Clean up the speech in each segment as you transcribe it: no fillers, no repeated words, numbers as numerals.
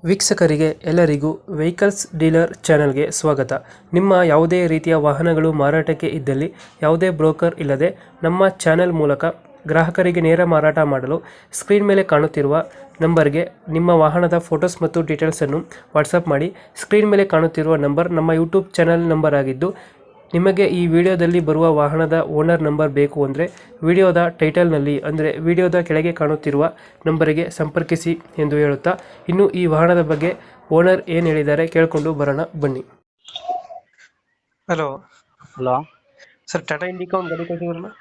ವೀಕ್ಷಕರಿಗೆ ಎಲ್ಲರಿಗೂ vehicles dealer ಚಾನೆಲ್ಗೆ ಸ್ವಾಗತ. ನಿಮ್ಮ ಯಾವುದೇ ರೀತಿಯ ವಾಹನಗಳು ಮಾರಾಟಕ್ಕೆ ಇದ್ದಲ್ಲಿ ಯಾವುದೇ ಬ್ರೋಕರ್ ಇಲ್ಲದೆ ನಮ್ಮ ಚಾನೆಲ್ ಮೂಲಕ ಗ್ರಾಹಕರಿಗೆ ನೇರ ಮಾರಾಟ ಮಾಡಲು ಸ್ಕ್ರೀನ್ ಮೇಲೆ ಕಾಣುತ್ತಿರುವ ನಂಬರ್ಗೆ ನಿಮ್ಮ ವಾಹನದ ಫೋಟೋಸ್ ಮತ್ತು ಡೀಟೇಲ್ಸನ್ನು ವಾಟ್ಸಪ್ ಮಾಡಿ. ಸ್ಕ್ರೀನ್ ಮೇಲೆ ಕಾಣುತ್ತಿರುವ ನಂಬರ್ ನಮ್ಮ ಯೂಟ್ಯೂಬ್ ಚಾನೆಲ್ ನಂಬರ್ ಆಗಿದ್ದು, ನಿಮಗೆ ಈ ವಿಡಿಯೋದಲ್ಲಿ ಬರುವ ವಾಹನದ ಓನರ್ ನಂಬರ್ ಬೇಕು ಅಂದರೆ ವಿಡಿಯೋದ ಟೈಟಲ್ನಲ್ಲಿ ಅಂದರೆ ವಿಡಿಯೋದ ಕೆಳಗೆ ಕಾಣುತ್ತಿರುವ ನಂಬರಿಗೆ ಸಂಪರ್ಕಿಸಿ ಎಂದು ಹೇಳುತ್ತಾ, ಇನ್ನು ಈ ವಾಹನದ ಬಗ್ಗೆ ಓನರ್ ಏನು ಹೇಳಿದ್ದಾರೆ ಕೇಳಿಕೊಂಡು ಬರೋಣ ಬನ್ನಿ. Hello hello. Sir, Tata Indica ಒಂದು ಗಾಡಿ ಕಳಿಸಿದ್ರಲ್ಲ,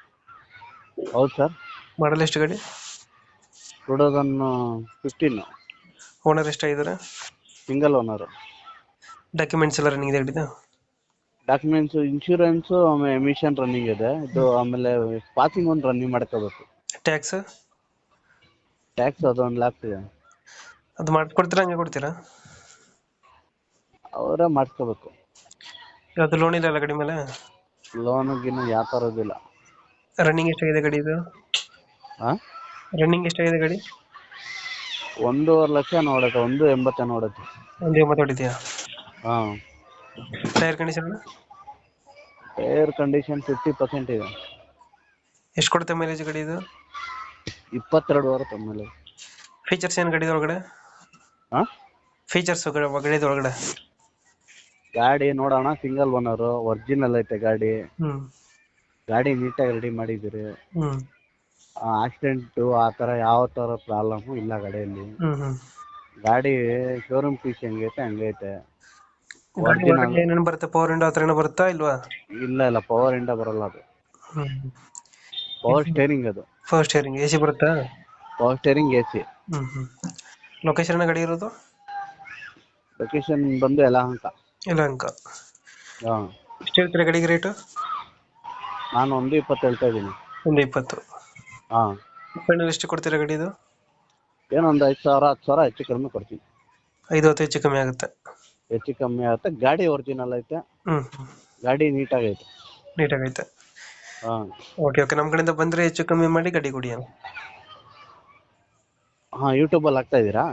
ಹೌದು ಸರ್. ಮಾಡಲ್ ಎಷ್ಟು ಗಾಡಿ? 2015 ಓನರ್ ಎಷ್ಟಾಗಿದ್ದಾರೆ? Single owner. ಡಾಕ್ಯುಮೆಂಟ್ಸ್ ಎಲ್ಲ ರನ್ನಿಂಗ್ ಇದೆ ಗಾಡಿದು? ಡಾಕ್ಯುಮೆಂಟ್ಸ್, ಇನ್ಶೂರೆನ್ಸ್, ಆಮೇಲೆ ಎಮಿಷನ್ ರನ್ನಿಂಗ್ ಇದೆ. ಇದು ಆಮೇಲೆ ಪಾಸಿಂಗ್ ಒಂದು ರನ್ನಿಂಗ್ ಮಾಡ್ಕೋಬೇಕು. ಟ್ಯಾಕ್ಸ್ ಟ್ಯಾಕ್ಸ್ ಅದು 1 lakh ಇದೆ. ಅದು ಮಾಡ್ಕೊಡ್ತೀರಾ ಹಂಗೆ ಕೊಡ್ತೀರಾ? ಅವರೇ ಮಾಡಿಸ್ಕೋಬೇಕು. ಅದು ಲೋನ್ ಇಲ್ಲ ಅಲ್ಲ ಗಾಡಿ ಮೇಲೆ? ಲೋನಿಗಿನ್ನು ಯಾವ ಥರದಿಲ್ಲ. ರನ್ನಿಂಗ್ ಎಷ್ಟಾಗಿದೆ ಗಾಡಿ ಇದು? ಹಾಂ, ರನ್ನಿಂಗ್ ಎಷ್ಟಾಗಿದೆ ಗಾಡಿ? 1.5 ಲಕ್ಷ ನೋಡುತ್ತೆ, 1.80 ನೋಡುತ್ತೆ. ಒಂದು 80 ಹೊಡಿದ್ಯಾ? ಹಾಂ. ಟೈರ್ ಕಂಡೀಷನ್ ಏರ್ ಕಂಡೀಷನ್ 50% ಇದೆ. ಎಷ್ಟು ಕೊಡುತ್ತೆ ಮೈಲೇಜ್ ಗಾಡಿ ಇದು? 22 ಬರುತ್ತೆ ಆಮೇಲೆ. ಫೀಚರ್ಸ್ ಏನು ಗಾಡಿ ಒಳಗಡೆ? ಹಾಂ, ಫೀಚರ್ಸ್ ಗಾಡಿ ಒಳಗಡೆ? ಗಾಡಿ ನೋಡೋಣ, ಸಿಂಗಲ್ ಓನರು, ಒರಿಜಿನಲ್ ಐತೆ ಗಾಡಿ. ಹ್ಮ್ ಗಾಡಿ ನೀಟಾಗಿ ರೆಡಿ ಮಾಡಿದ್ದೀರಿ. ಹ್ಮ್ ಆಕ್ಸಿಡೆಂಟು ಆ ಥರ ಯಾವ ಥರ ಪ್ರಾಬ್ಲಮ್ಮು ಇಲ್ಲ ಗಾಡಿಯಲ್ಲಿ. ಹ್ಮ್ ಹ್ಮ್ ಗಾಡಿ ಶೋರೂಮ್ ಪೀಸ್ ಹೆಂಗೈತೆ ಹಂಗೈತೆ. ಗಾಡಿ ಒರಿಜಿನಲ್. ಒಳಗಡೆ ಏನೇನು ಬರುತ್ತೆ? ಪವರ್ ವಿಂಡೋ ಹತ್ರ ಏನೋ ಬರುತ್ತಾ ಇಲ್ವಾ? ಇಲ್ಲ, ಪವರ್ ಇಂಡ ಬರಲ್ಲ ಅದು. ಹ್ಮ್ ಪವರ್ ಸ್ಟೇರಿಂಗ್ ಅದು. ಫಸ್ಟ್ ಸ್ಟೇರಿಂಗ್ AC ಬರುತ್ತಾ? Power steering AC. ಹ್ಮ್ ಲೊಕೇಶನ್ ಗಾಡಿ ಇರೋದು? ಲೊಕೇಶನ್ ಬಂದು ಯಲಹಂಕ. ಯಲಹಂಕ. ಹಾಂ. ಎಷ್ಟು ಹೇಳ್ತೀರಾ ಗಾಡಿಗೆ ರೇಟು? ನಾನು 1.20 ಹೇಳ್ತಾ ಇದ್ದೀನಿ. 120. ಹಾಂ. ಫೈನಲ್ ಎಷ್ಟು ಕೊಡ್ತೀರಾ ಗಾಡಿ ಇದು? ಏನೊಂದು 5,000 10,000 ಹೆಚ್ಚು ಕಡಿಮೆ ಕೊಡ್ತೀನಿ. 5-10 ಹೆಚ್ಚು ಕಮ್ಮಿ ಆಗುತ್ತೆ. ಹೆಚ್ಚು ಕಮ್ಮಿ ಆಗುತ್ತೆ. ಗಾಡಿ ಒರಿಜಿನಲ್ ಐತೆ. ಹ್ಮ್ ಗಾಡಿ ನೀಟಾಗೈತೆ. ನೀಟಾಗೈತೆ. ಹಾಂ. ಓಕೆ, ನಮ್ಮ ಕಡೆಯಿಂದ ಬಂದರೆ ಹೆಚ್ಚು ಕಮ್ಮಿ ಮಾಡಿ ಗಾಡಿ ಕೊಡಿ. ಹಾಂ, ಯೂಟ್ಯೂಬಲ್ಲಿ ಹಾಕ್ತಾ ಇದ್ದೀರಾ?